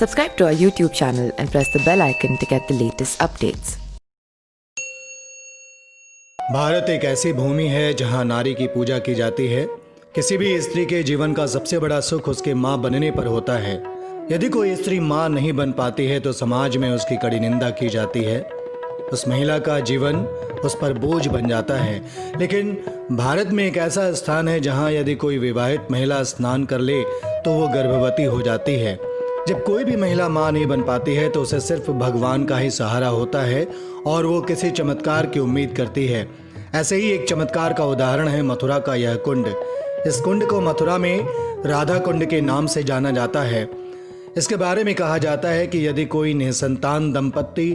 Subscribe to our YouTube channel and press the bell icon to get the latest updates. Bharat एक ऐसी भूमि है जहां नारी की पूजा की जाती है। किसी भी स्त्री के जीवन का सबसे बड़ा सुख उसके मां बनने पर होता है। यदि कोई स्त्री मां नहीं बन पाती है तो समाज में उसकी कड़ी निंदा की जाती है। उस महिला का जीवन उस पर बोझ बन जाता है। लेकिन भारत में एक ऐसा स्थान है जहां यदि कोई विवाहित महिला स्नान कर ले तो वो गर्भवती हो जाती है। जब कोई भी महिला मां नहीं बन पाती है तो उसे सिर्फ भगवान का ही सहारा होता है और वो किसी चमत्कार की उम्मीद करती है। ऐसे ही एक चमत्कार का उदाहरण है मथुरा का यह कुंड। इस कुंड को मथुरा में राधा कुंड के नाम से जाना जाता है। इसके बारे में कहा जाता है कि यदि कोई निसंतान दंपत्ति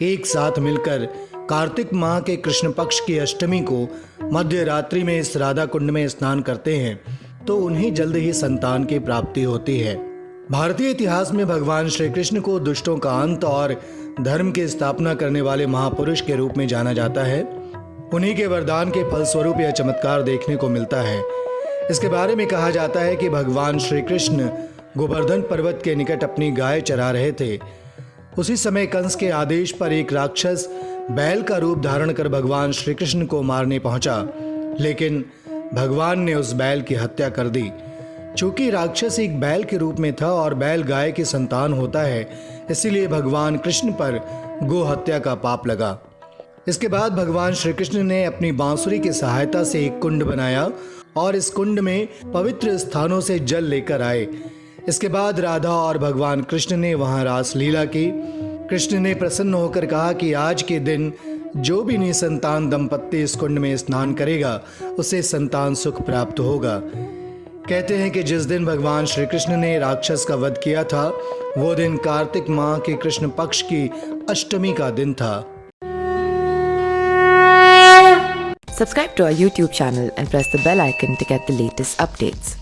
एक साथ मिलकर कार्तिक माह के कृष्ण पक्ष की अष्टमी को मध्य रात्रि में इस राधा कुंड में स्नान करते हैं तो उन्हें जल्द ही संतान की प्राप्ति होती है। भारतीय इतिहास में भगवान श्री कृष्ण को दुष्टों का अंत और धर्म की स्थापना करने वाले महापुरुष के रूप में जाना जाता है। उन्हीं के वरदान के फलस्वरूप यह चमत्कार देखने को मिलता है। इसके बारे में कहा जाता है कि भगवान श्री कृष्ण गोवर्धन पर्वत के निकट अपनी गाय चरा रहे थे। उसी समय कंस के आदेश पर एक राक्षस बैल का रूप धारण कर भगवान श्री कृष्ण को मारने पहुंचा, लेकिन भगवान ने उस बैल की हत्या कर दी। चूंकि राक्षस एक बैल के रूप में था और बैल गाय की संतान होता है, इसीलिए भगवान कृष्ण पर गो हत्या का पाप लगा। इसके बाद भगवान श्री कृष्ण ने अपनी बांसुरी की सहायता से एक कुंड बनाया और इस कुंड में पवित्र स्थानों से जल लेकर आए। इसके बाद राधा और भगवान कृष्ण ने वहां रास लीला की। कृष्ण ने प्रसन्न होकर कहा कि आज के दिन जो भी निसंतान दंपत्ति इस कुंड में स्नान करेगा उसे संतान सुख प्राप्त होगा। कहते हैं कि जिस दिन भगवान श्री कृष्ण ने राक्षस का वध किया था वो दिन कार्तिक माह के कृष्ण पक्ष की अष्टमी का दिन था। Subscribe to our YouTube channel and press the bell icon to get the latest updates.